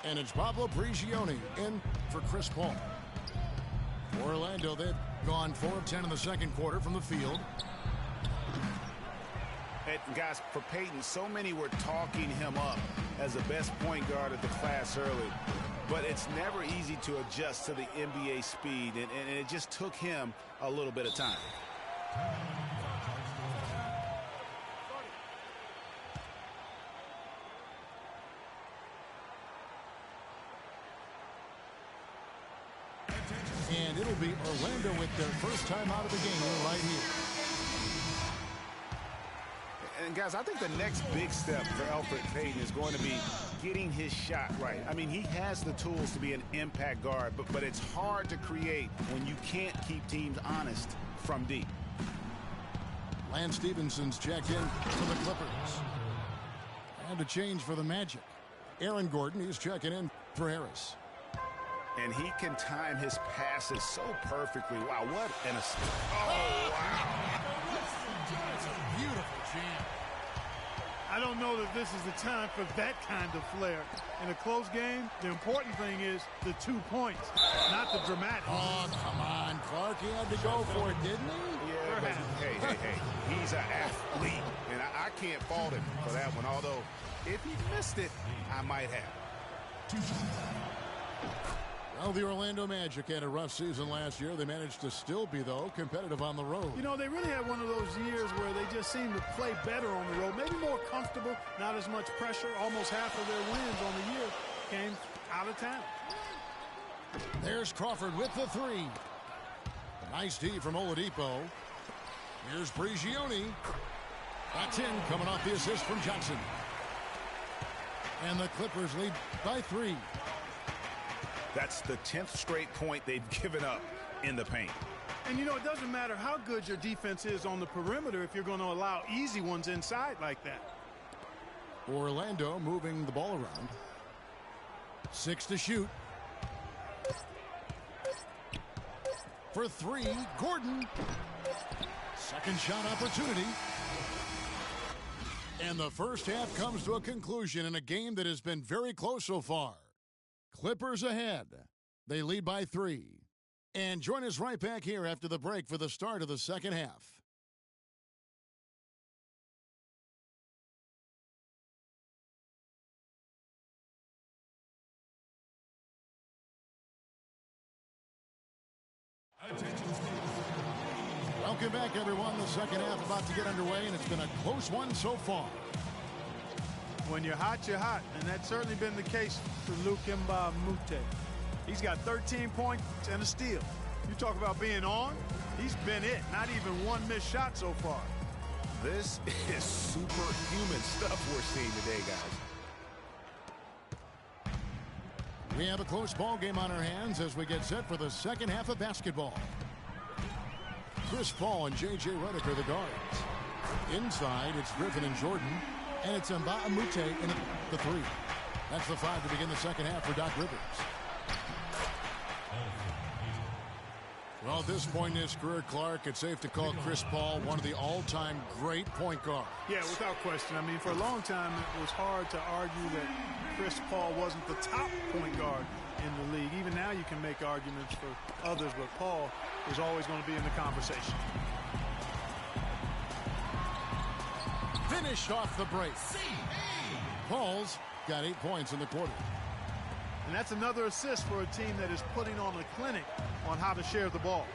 And it's Pablo Prigioni in for Chris Paul. For Orlando, they've gone 4 of 10 in the second quarter from the field. And guys, for Payton, so many were talking him up as the best point guard of the class early. But it's never easy to adjust to the NBA speed, and it just took him a little bit of time. And it'll be Orlando with their first time out of the game right here. And guys, I think the next big step for Elfrid Payton is going to be getting his shot right. I mean, he has the tools to be an impact guard, but it's hard to create when you can't keep teams honest from deep. Lance Stephenson's checked in for the Clippers. And a change for the Magic. Aaron Gordon, he's checking in for Harris. And he can time his passes so perfectly. Wow, what an assist. Oh, wow. That's a beautiful jam. I don't know that this is the time for that kind of flair. In a close game, the important thing is the 2 points, not the dramatic. Oh, come on, Clark. He had to go for it, didn't he? Yeah, but hey. He's an athlete, and I can't fault him for that one. Although, if he missed it, I might have. Well, the Orlando Magic had a rough season last year. They managed to still be, though, competitive on the road. You know, they really had one of those years where they just seemed to play better on the road. Maybe more comfortable, not as much pressure. Almost half of their wins on the year came out of town. There's Crawford with the 3. Nice D from Oladipo. Here's Prigioni. That's in, coming off the assist from Johnson. And the Clippers lead by 3. That's the 10th straight point they've given up in the paint. And, you know, it doesn't matter how good your defense is on the perimeter if you're going to allow easy ones inside like that. Orlando moving the ball around. 6 to shoot. For 3, Gordon. Second shot opportunity. And the first half comes to a conclusion in a game that has been very close so far. Clippers ahead. They lead by 3. And join us right back here after the break for the start of the second half. Welcome back, everyone. The second half about to get underway, and it's been a close one so far. When you're hot, and that's certainly been the case for Luc Mbamute. He's got 13 points and a steal. You talk about being on, he's been it. Not even one missed shot so far. This is superhuman stuff we're seeing today, guys. We have a close ball game on our hands as we get set for the second half of basketball. Chris Paul and J.J. Redick are the guards. Inside, it's Griffin and Jordan. And it's Mbamute in the three. That's the 5 to begin the second half for Doc Rivers. Well, at this point in his career, Clark, it's safe to call Chris Paul one of the all-time great point guards. Yeah, without question. I mean, for a long time, it was hard to argue that Chris Paul wasn't the top point guard in the league. Even now you can make arguments for others, but Paul is always going to be in the conversation. Finished off the break. Paul's got 8 points in the quarter. And that's another assist for a team that is putting on a clinic on how to share the ball.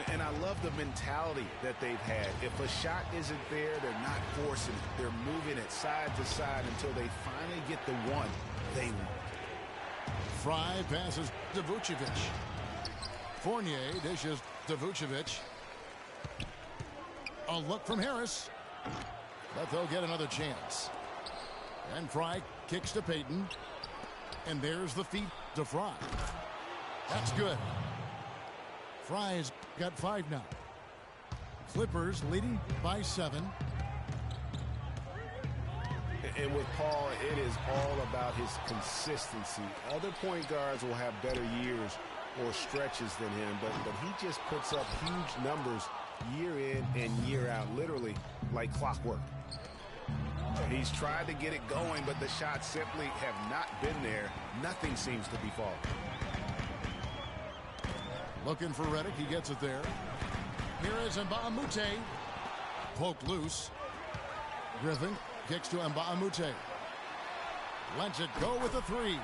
And I love the mentality that they've had. If a shot isn't there, they're not forcing it. They're moving it side to side until they finally get the one they want. Fry passes to Vucevic. Fournier dishes to Vucevic. A look from Harris. But they'll get another chance. And Fry kicks to Payton. And there's the feed to Fry. That's good. Fry's got 5 now. Clippers leading by 7. And with Paul, it is all about his consistency. Other point guards will have better years or stretches than him, but he just puts up huge numbers year in and year out, literally like clockwork. He's tried to get it going, but the shots simply have not been there. Nothing seems to be falling. Looking for Redick. He gets it there. Here is Mbamute. Poked loose. Griffin kicks to Mbamute. Lets it go with the 3.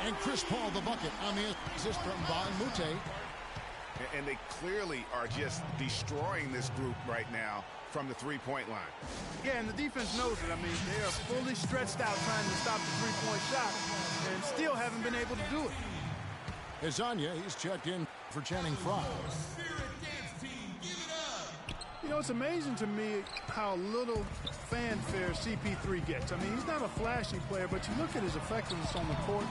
And Chris Paul the bucket on the assist from Mbamute. And they clearly are just destroying this group right now from the three-point line. Yeah, and the defense knows it. I mean, they are fully stretched out trying to stop the three-point shot and still haven't been able to do it. Hezonja, he's checked in for Channing Frye. You know, it's amazing to me how little fanfare CP3 gets. I mean, he's not a flashy player, but you look at his effectiveness on the court,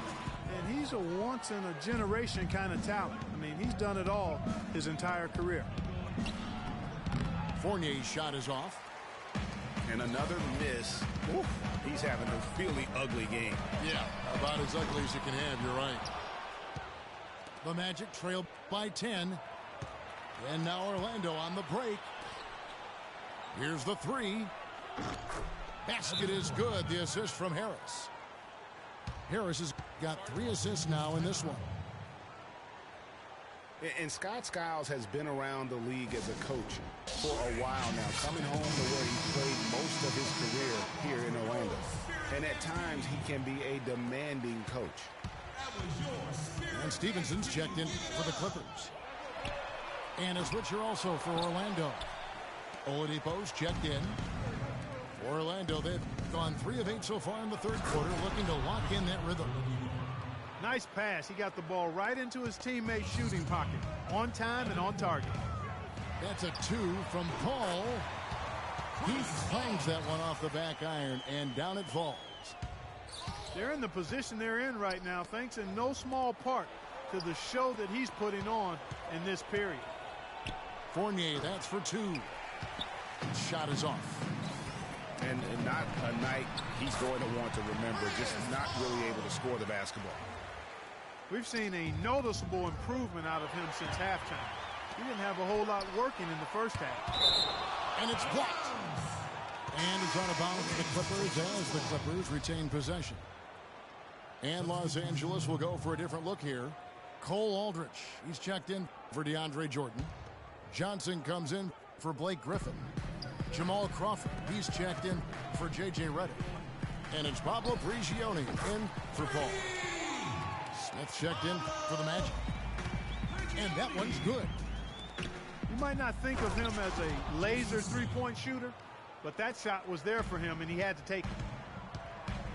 and he's a once-in-a-generation kind of talent. I mean, he's done it all his entire career. Fournier's shot is off. And another miss. Oof, he's having a really ugly game. Yeah, about as ugly as you can have, you're right. The Magic trail by 10. And now Orlando on the break. Here's the 3. Basket is good. The assist from Harris. Harris has got 3 assists now in this one. And Scott Skiles has been around the league as a coach for a while now, coming home to where he played most of his career here in Orlando. And at times, he can be a demanding coach. And Stevenson's checked in for the Clippers. And a switcher also for Orlando. Oladipo's checked in. For Orlando, they've gone 3 of 8 so far in the third quarter, looking to lock in that rhythm. Nice pass. He got the ball right into his teammate's shooting pocket. On time and on target. That's a 2 from Paul. He clangs that one off the back iron, and down it falls. They're in the position they're in right now, thanks in no small part to the show that he's putting on in this period. Fournier, that's for 2. Shot is off. And not a night he's going to want to remember, just not really able to score the basketball. We've seen a noticeable improvement out of him since halftime. He didn't have a whole lot working in the first half. And it's blocked. And it's out of bounds for the Clippers as the Clippers retain possession. And Los Angeles will go for a different look here. Cole Aldrich, he's checked in for DeAndre Jordan. Johnson comes in for Blake Griffin. Jamal Crawford, he's checked in for J.J. Redick. And it's Pablo Prigioni in for Paul. Smith checked in for the Magic. And that one's good. You might not think of him as a laser three-point shooter, but that shot was there for him, and he had to take it.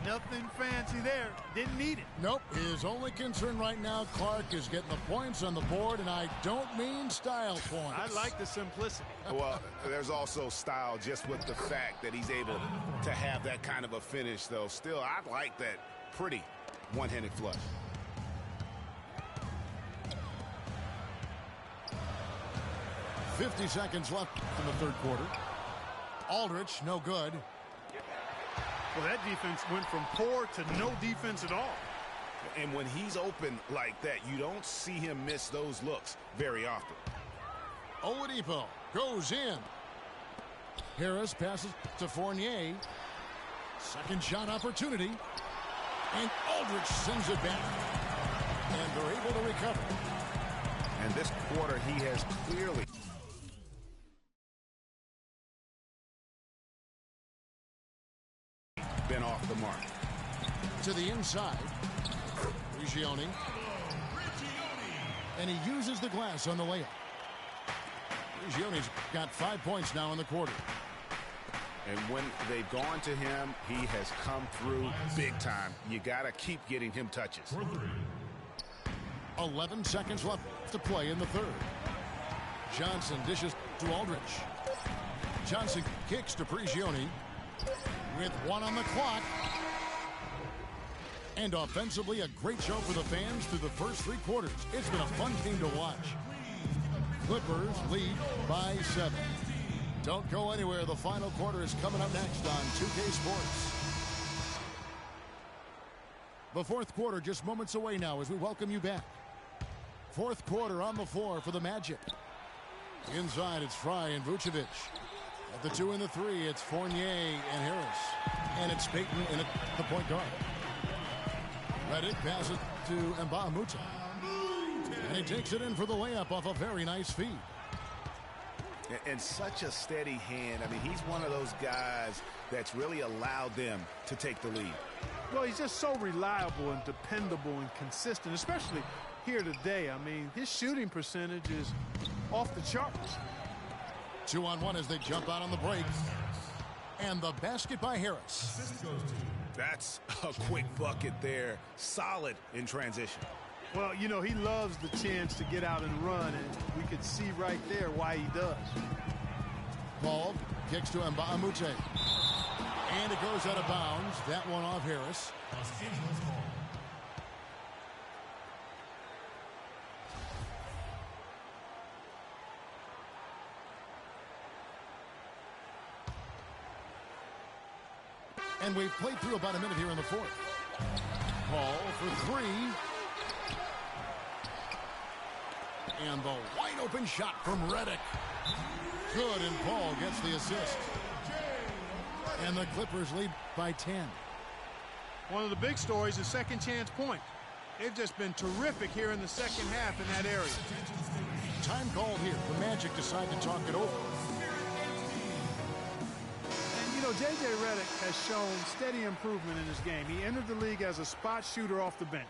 Nothing fancy there. Didn't need it. Nope. His only concern right now, Clark, is getting the points on the board, and I don't mean style points. I like the simplicity. Well, there's also style just with the fact that he's able to have that kind of a finish, though. Still, I like that pretty one-handed flush. .50 seconds left in the third quarter. Aldrich, no good. Well, that defense went from poor to no defense at all. And when he's open like that, you don't see him miss those looks very often. Oladipo goes in. Harris passes to Fournier. Second shot opportunity. And Aldridge sends it back. And they're able to recover. And this quarter, he has clearly been off the mark. To the inside. Prigioni. And he uses the glass on the layup. Prigioni's got 5 points now in the quarter. And when they've gone to him, he has come through big time. You got to keep getting him touches. 11 seconds left to play in the third. Johnson dishes to Aldridge. Johnson kicks to Prigioni with 1 on the clock. And offensively, a great show for the fans through the first 3 quarters. It's been a fun game to watch. Clippers lead by 7. Don't go anywhere. The final quarter is coming up next on 2K Sports. The fourth quarter just moments away now as we welcome you back. Fourth quarter on the floor for the Magic. Inside, it's Fry and Vucevic. At the 2 and the 3, it's Fournier and Harris. And it's Payton in at the point guard. Redick passes to Mbah a Moute. And he takes it in for the layup off a very nice feed. And such a steady hand. I mean, he's one of those guys that's really allowed them to take the lead. Well, he's just so reliable and dependable and consistent, especially here today. I mean, his shooting percentage is off the charts. 2-on-1 as they jump out on the break. And the basket by Harris. That's a quick bucket there. Solid in transition. Well, you know, he loves the chance to get out and run, and we could see right there why he does. Paul kicks to Mbah a Moute. And it goes out of bounds. That one off Harris. And we've played through about a minute here in the fourth. Paul for 3. And the wide open shot from Redick. Good, and Paul gets the assist. And the Clippers lead by 10. One of the big stories is second chance point. They've just been terrific here in the second half in that area. Time called here. The Magic decide to talk it over. And, you know, J.J. Redick has shown steady improvement in his game. He entered the league as a spot shooter off the bench.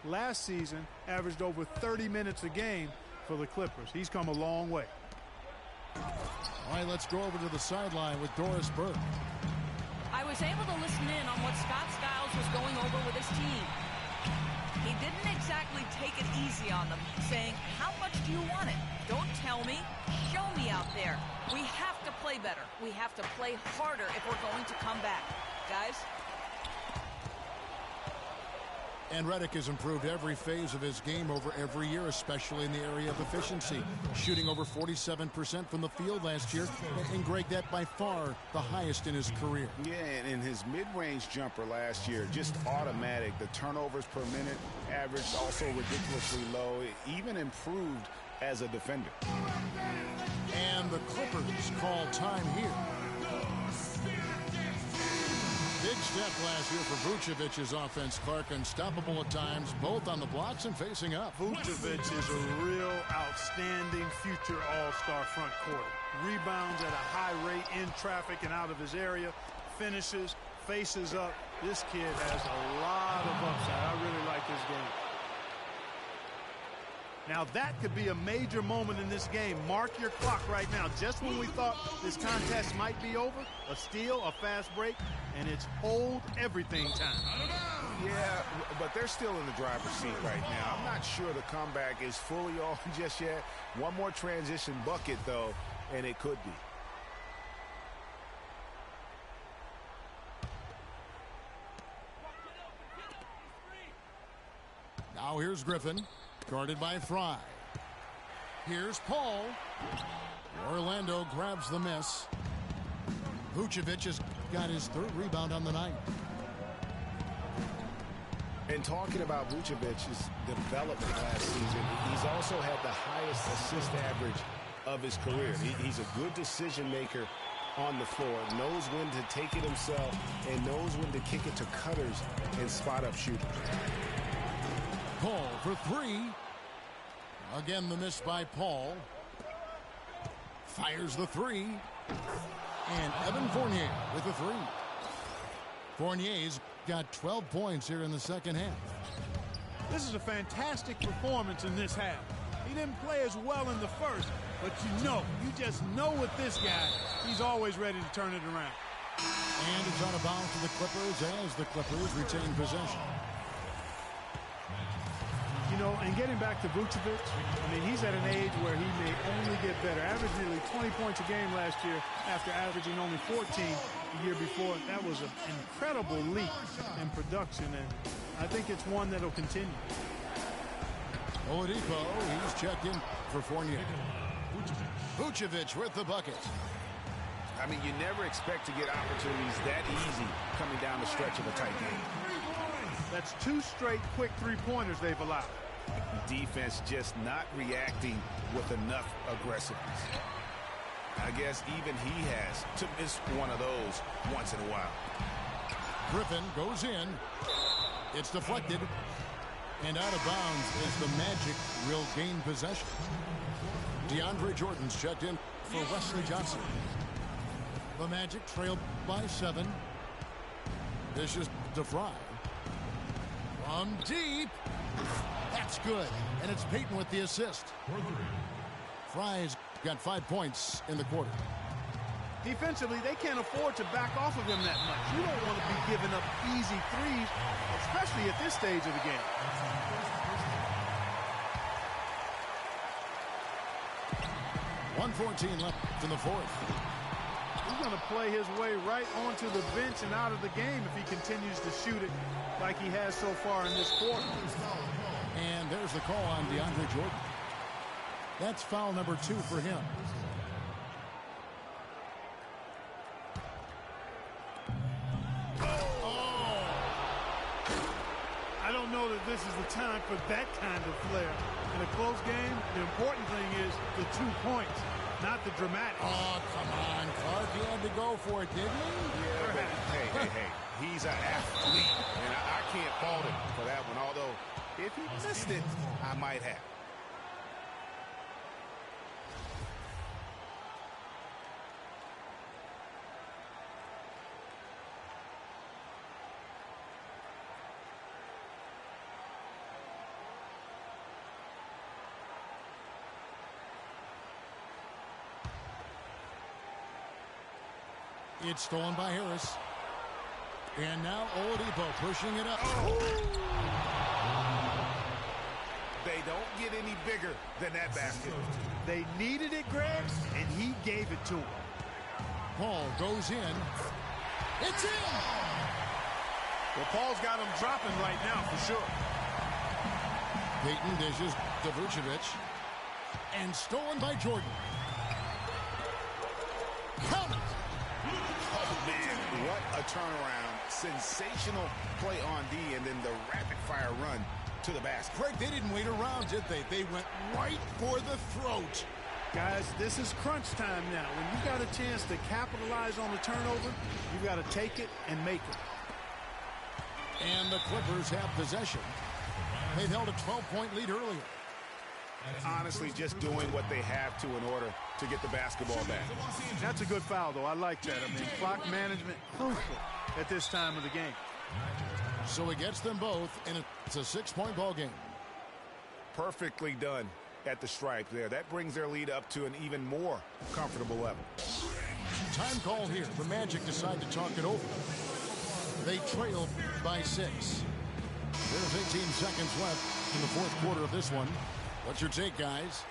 Last season, averaged over 30 minutes a game for the Clippers. He's come a long way. All right, let's go over to the sideline with Doris Burke. I was able to listen in on what Scott Skiles was going over with his team. He didn't exactly take it easy on them, saying, how much do you want it? Don't tell me. Show me out there. We have to play better. We have to play harder if we're going to come back. Guys? And Redick has improved every phase of his game over every year, especially in the area of efficiency. Shooting over 47% from the field last year. And Greg, that by far the highest in his career. Yeah, and his mid-range jumper last year, just automatic. The turnovers per minute averaged also ridiculously low. It even improved as a defender. And the Clippers call time here. Big step last year for Vucevic's offense, Clark. Unstoppable at times, both on the blocks and facing up. Vucevic is a real outstanding future all-star front court. Rebounds at a high rate in traffic and out of his area. Finishes, faces up. This kid has a lot of upside. I really like this game. Now that could be a major moment in this game. Mark your clock right now. Just when we thought this contest might be over, a steal, a fast break, and it's hold everything time. Yeah, but they're still in the driver's seat right now. I'm not sure the comeback is fully on just yet. One more transition bucket, though, and it could be. Now here's Griffin, guarded by Fry. Here's Paul. Orlando grabs the miss. Vucevic has got his 3rd rebound on the night. And talking about Vucevic's development last season, he's also had the highest assist average of his career. He's a good decision maker on the floor, knows when to take it himself, and knows when to kick it to cutters and spot-up shooters. Paul for 3. Again, the miss by Paul. Fires the 3. And Evan Fournier with the 3. Fournier's got 12 points here in the second half. This is a fantastic performance in this half. He didn't play as well in the first, but you just know with this guy, he's always ready to turn it around. And it's out of bounds to the Clippers as the Clippers retain possession. And getting back to Vucevic, I mean, he's at an age where he may only get better. Averaged nearly 20 points a game last year after averaging only 14 the year before. That was an incredible leap in production, and I think it's one that'll continue. Oladipo, he's checked in for Fournier. Vucevic with the bucket. I mean, you never expect to get opportunities that easy coming down the stretch of a tight game. That's 2 straight quick 3-pointers they've allowed. Defense just not reacting with enough aggressiveness. I guess even he has to miss one of those once in a while. Griffin goes in. It's deflected. And out of bounds as the Magic will gain possession. DeAndre Jordan's checked in for Wesley Johnson. The Magic trail by 7. This is DeFry. From deep. That's good. And it's Payton with the assist. Fry's got 5 points in the quarter. Defensively, they can't afford to back off of him that much. You don't want to be giving up easy threes, especially at this stage of the game. .114 left in the 4th. He's going to play his way right onto the bench and out of the game if he continues to shoot it like he has so far in this quarter. And there's the call on DeAndre Jordan. That's foul number 2 for him. I don't know that this is the time for that kind of flair. In a close game, the important thing is the 2 points, not the dramatic. Oh, come on, Clark. You had to go for it, didn't you? Yeah, but hey. He's an athlete, and I can't fault him for that one, although if he missed it, I might have. It's stolen by Harris. And now Oladipo pushing it up. They don't get any bigger than that basket. They needed it, Greg, and he gave it to him. Paul goes in. It's in! Well, Paul's got him dropping right now for sure. Payton dishes to Vucevic. And stolen by Jordan. Count it! Oh, man, what a turnaround. Sensational play on D, and then the rapid-fire run to the basket. Craig, they didn't wait around, did they? They went right for the throat. Guys, this is crunch time now. When you got a chance to capitalize on the turnover, you got to take it and make it. And the Clippers have possession. They've held a 12-point lead earlier. Honestly, just doing what they have to in order to get the basketball back. That's a good foul, though. I like that. I mean, clock management crucial at this time of the game. So he gets them both, and it's a 6-point ball game. Perfectly done at the stripe there. That brings their lead up to an even more comfortable level. Time call here. The Magic decide to talk it over. They trail by 6. There's 18 seconds left in the 4th quarter of this one. What's your take, guys?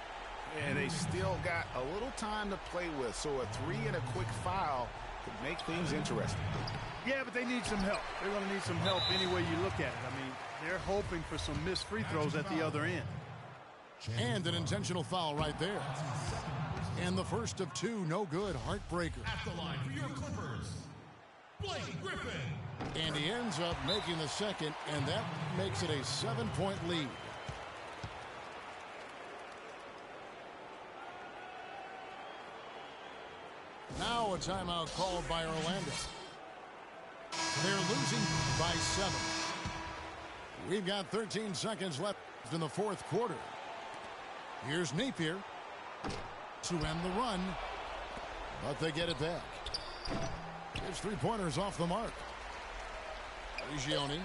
And they still got a little time to play with, so a 3 and a quick foul could make things interesting. Yeah, but they need some help. They're going to need some help any way you look at it. I mean, they're hoping for some missed free throws at the other end. And an intentional foul right there. And the first of two, no good, heartbreaker. At the line for your Clippers, Blake Griffin. And he ends up making the second, and that makes it a 7-point lead. Now a timeout called by Orlando. They're losing by 7. We've got 13 seconds left in the fourth quarter. Here's Napier to end the run, but they get it back. His three-pointers off the mark. Regioni.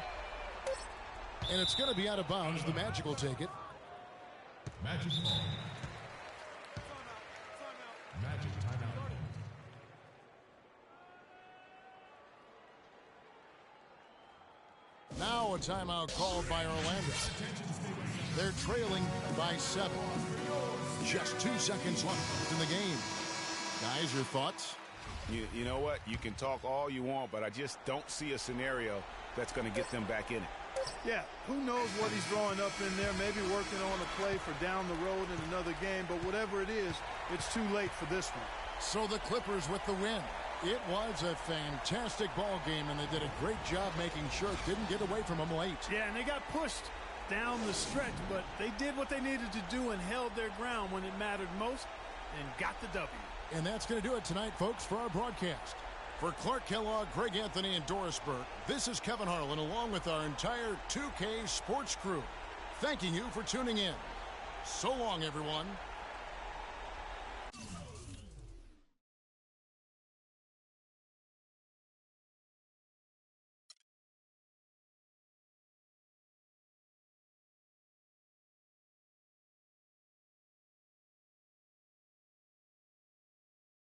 And it's going to be out of bounds. The Magic will take it. Magic ball. Magic timeout. Now a timeout called by Orlando. They're trailing by 7. Just 2 seconds left in the game. Guys, your thoughts? You know what? You can talk all you want, but I just don't see a scenario that's going to get them back in it. Yeah, who knows what he's drawing up in there, maybe working on a play for down the road in another game, but whatever it is, it's too late for this one. So the Clippers with the win. It was a fantastic ball game, and they did a great job making sure it didn't get away from them late. Yeah, and they got pushed down the stretch, but they did what they needed to do and held their ground when it mattered most and got the W. And that's going to do it tonight, folks, for our broadcast. For Clark Kellogg, Greg Anthony, and Doris Burke, this is Kevin Harlan along with our entire 2K Sports crew, thanking you for tuning in. So long, everyone.